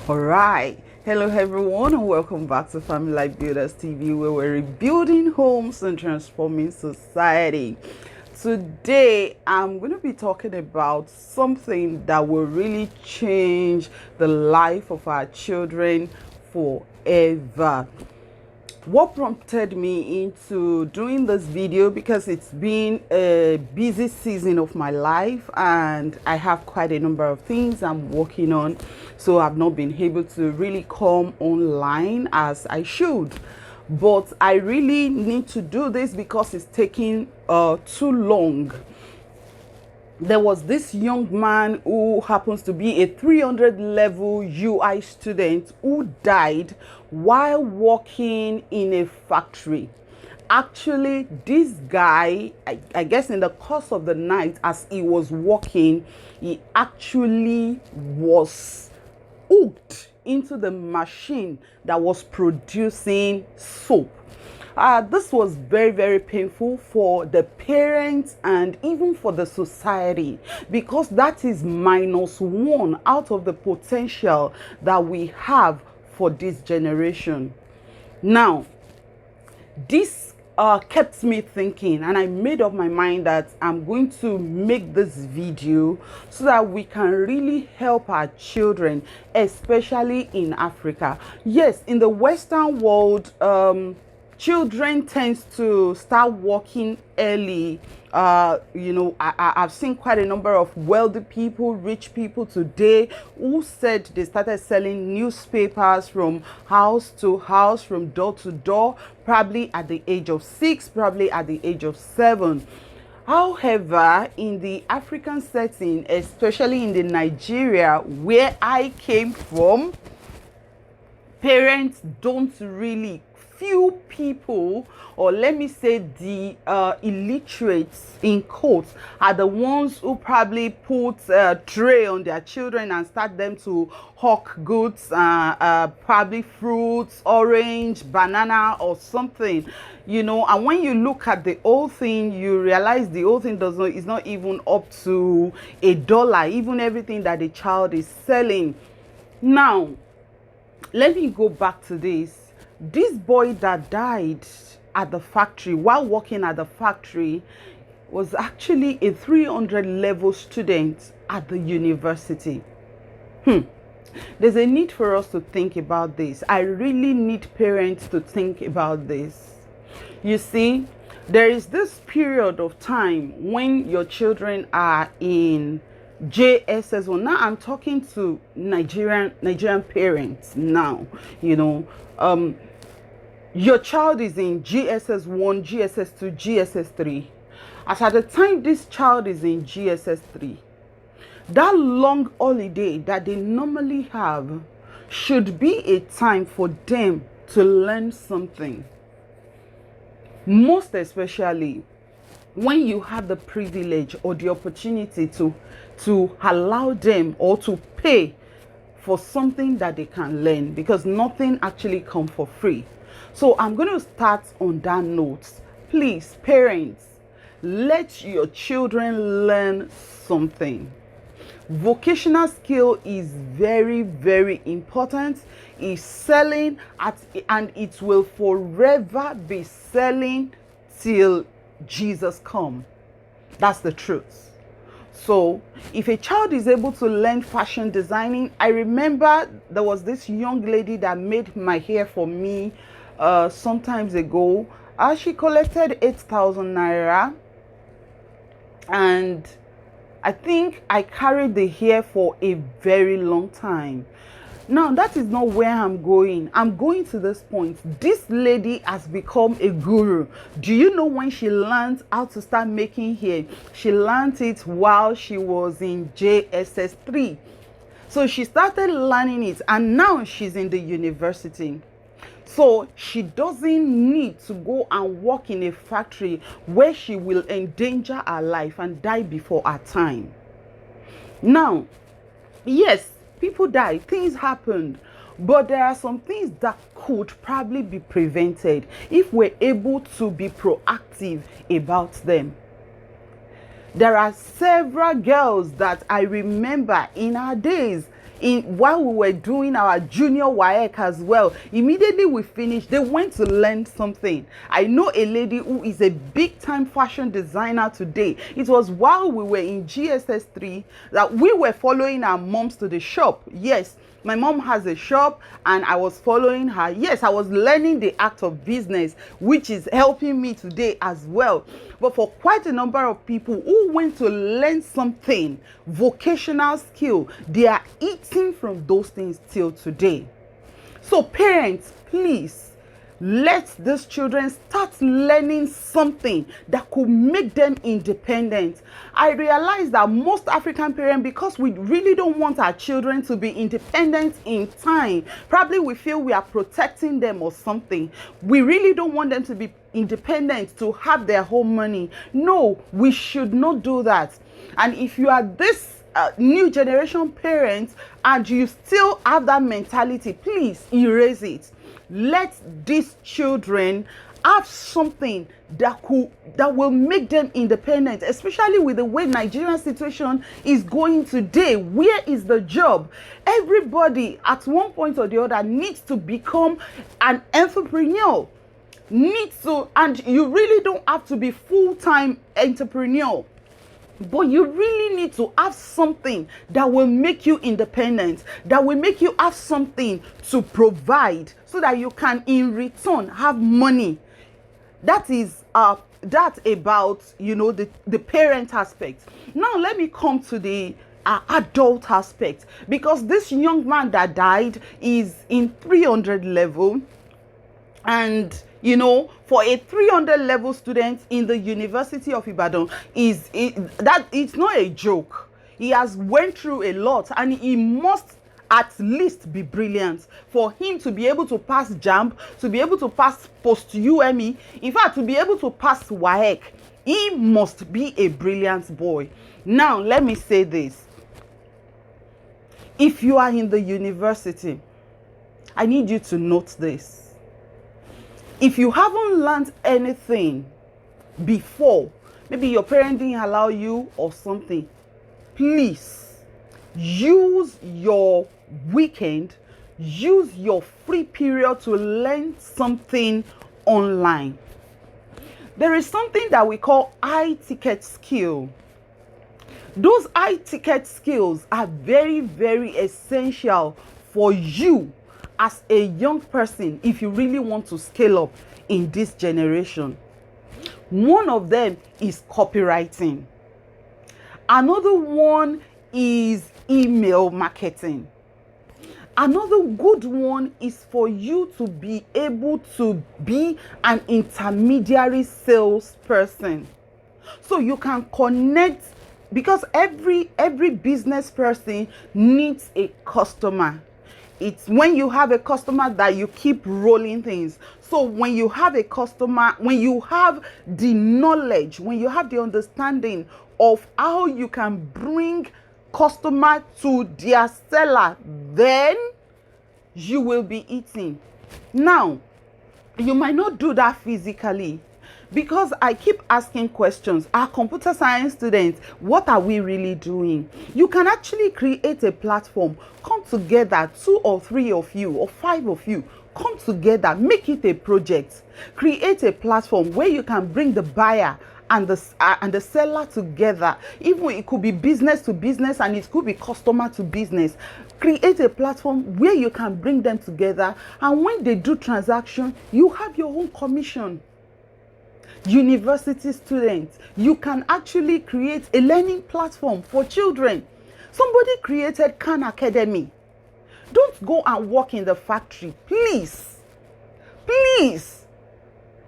All right. Hello, everyone, and welcome back to Family Life Builders TV, where we're rebuilding homes and transforming society. Today, I'm going to be talking about something that will really change the life of our children forever. What prompted me into doing this video, because it's been a busy season of my life and I have quite a number of things I'm working on, so I've not been able to really come online as I should. But I really need to do this because it's taking too long. There was this young man who happens to be a 300 level UI student who died while working in a factory. Actually, this guy, I guess in the course of the night as he was working, he actually was hooked into the machine that was producing soap. This was very, very painful for the parents and even for the society, because that is -1 out of the potential that we have for this generation. Now, this kept me thinking, and I made up my mind that I'm going to make this video so that we can really help our children, especially in Africa. Yes, in the Western world, children tends to start working early. I've seen quite a number of wealthy people, rich people today who said they started selling newspapers from house to house, from door to door, probably at the age of 6, probably at the age of 7. However, in the African setting, especially in the Nigeria where I came from, parents don't really, few people, or let me say the illiterates in quotes, are the ones who probably put a tray on their children and start them to hawk goods, probably fruits, orange, banana or something, and when you look at the whole thing, you realize the whole thing is not even up to $1, even everything that the child is selling. Now, let me go back to this. This boy that died at the factory while working at the factory was actually a 300 level student at the university. There's a need for us to think about this. I really need parents to think about this. You see, there is this period of time when your children are in JSS1. Now I'm talking to Nigerian parents now. Your child is in GSS1, GSS2, GSS3. As at the time this child is in GSS3, that long holiday that they normally have should be a time for them to learn something. Most especially when you have the privilege or the opportunity to allow them or to pay for something that they can learn, because nothing actually comes for free. So I'm going to start on that note. Please, parents, let your children learn something. Vocational skill is very, very important. It's selling and it will forever be selling till Jesus come. That's the truth. So if a child is able to learn fashion designing, I remember there was this young lady that made my hair for me some times ago. She collected 8,000 naira, and I think I carried the hair for a very long time. Now, that is not where I'm going. I'm going to this point. This lady has become a guru. Do you know when she learned how to start making hair? She learned it while she was in JSS3. So she started learning it, and now she's in the university. So she doesn't need to go and work in a factory where she will endanger her life and die before her time. Now, yes, people die, things happened, but there are some things that could probably be prevented if we're able to be proactive about them. There are several girls that I remember in our days while we were doing our junior WAEC as well. Immediately we finished, they went to learn something. I know a lady who is a big time fashion designer today. It was while we were in GSS 3 that we were following our moms to the shop. Yes, my mom has a shop and I was following her. Yes, I was learning the act of business, which is helping me today as well. But for quite a number of people who went to learn something, vocational skill, they are eating from those things till today. So parents, please, let these children start learning something that could make them independent. I realize that most African parents, because we really don't want our children to be independent in time, probably we feel we are protecting them or something. We really don't want them to be independent, to have their own money. No, we should not do that. And if you are this new generation parents and you still have that mentality, please erase it. Let these children have something that will make them independent, especially with the way Nigerian situation is going today. Where is the job? Everybody at one point or the other needs to become an entrepreneur. And you really don't have to be full-time entrepreneur. But you really need to have something that will make you independent, that will make you have something to provide so that you can in return have money. That is that about, the parent aspect. Now let me come to the adult aspect, because this young man that died is in 300 level. And for a 300 level student in the University of Ibadan, it's not a joke. He has went through a lot, and he must at least be brilliant for him to be able to pass JAMB, to be able to pass post UME, in fact to be able to pass WAEC. He must be a brilliant boy. Now let me say this. If you are in the university, I need you to note this. If you haven't learned anything before, maybe your parents didn't allow you or something, please use your weekend, use your free period to learn something online. There is something that we call high-ticket skill. Those high-ticket skills are very, very essential for you as a young person if you really want to scale up in this generation. One of them is copywriting. Another one is email marketing. Another good one is for you to be able to be an intermediary salesperson, so you can connect, because every business person needs a customer. It's when you have a customer that you keep rolling things. So when you have a customer, when you have the knowledge, when you have the understanding of how you can bring customer to their seller, then you will be eating. Now, you might not do that physically, because I keep asking questions. Our computer science students, what are we really doing? You can actually create a platform. Come together, 2 or 3 of you or 5 of you, come together, make it a project. Create a platform where you can bring the buyer and the seller together. Even it could be business to business and it could be customer to business. Create a platform where you can bring them together, and when they do transaction, you have your own commission. University students, you can actually create a learning platform for children. Somebody created Khan Academy. Don't go and work in the factory, please. Please.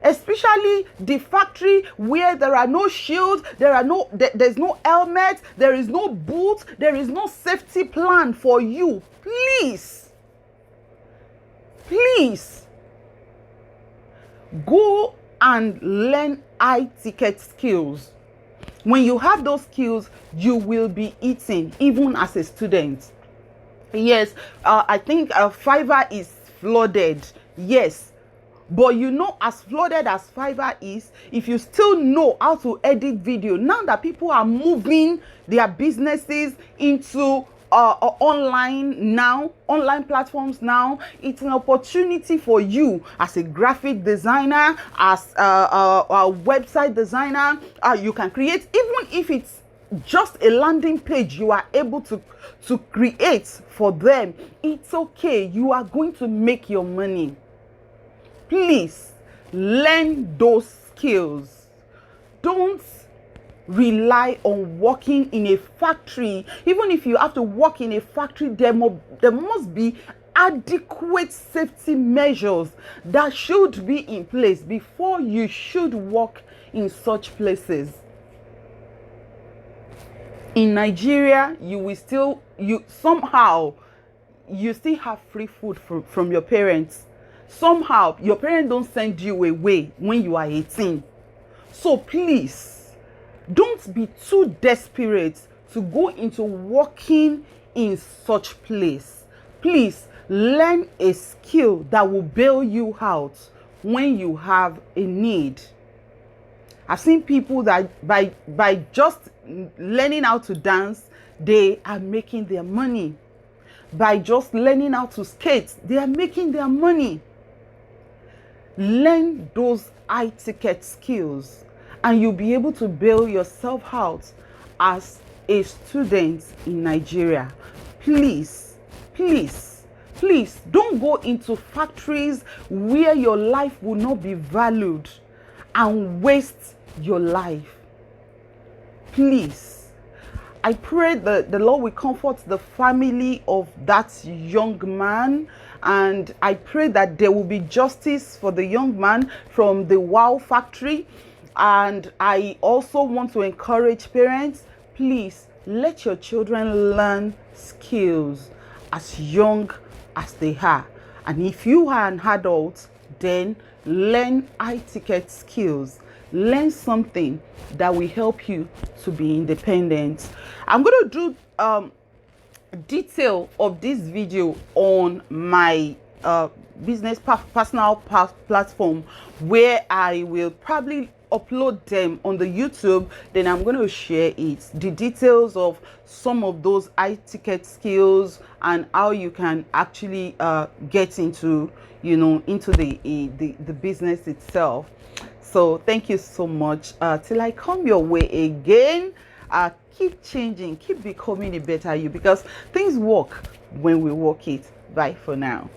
Especially the factory where there are no shields, there's no helmet, there is no boots, there is no safety plan for you. Please. Please. Go and learn high-ticket skills. When you have those skills, you will be eating, even as a student. Yes, I think Fiverr is flooded. Yes, but as flooded as Fiverr is, if you still know how to edit video, now that people are moving their businesses into online platforms now. It's an opportunity for you as a graphic designer, as a website designer. You can create, even if it's just a landing page you are able to create for them. It's okay. You are going to make your money. Please learn those skills. Don't rely on working in a factory. Even if you have to work in a factory, there must be adequate safety measures that should be in place before you should work in such places. In Nigeria, you still have free food from your parents. Somehow your parents don't send you away when you are 18. So please, don't be too desperate to go into working in such place. Please learn a skill that will bail you out when you have a need. I've seen people that by just learning how to dance, they are making their money. By just learning how to skate, they are making their money. Learn those high-ticket skills and you'll be able to bail yourself out as a student in Nigeria. Please, please, please don't go into factories where your life will not be valued and waste your life. Please, I pray that the Lord will comfort the family of that young man, and I pray that there will be justice for the young man from the WOW factory. And I also want to encourage parents, please let your children learn skills as young as they are. And if you are an adult, then learn high-ticket skills. Learn something that will help you to be independent. I'm going to do detail of this video on my business personal platform, where I will probably upload them on the YouTube. Then I'm going to share the details of some of those high ticket skills and how you can actually get into into the business itself. So thank you so much. Till I come your way again, keep changing, keep becoming a better you, because things work when we work it. Bye for now.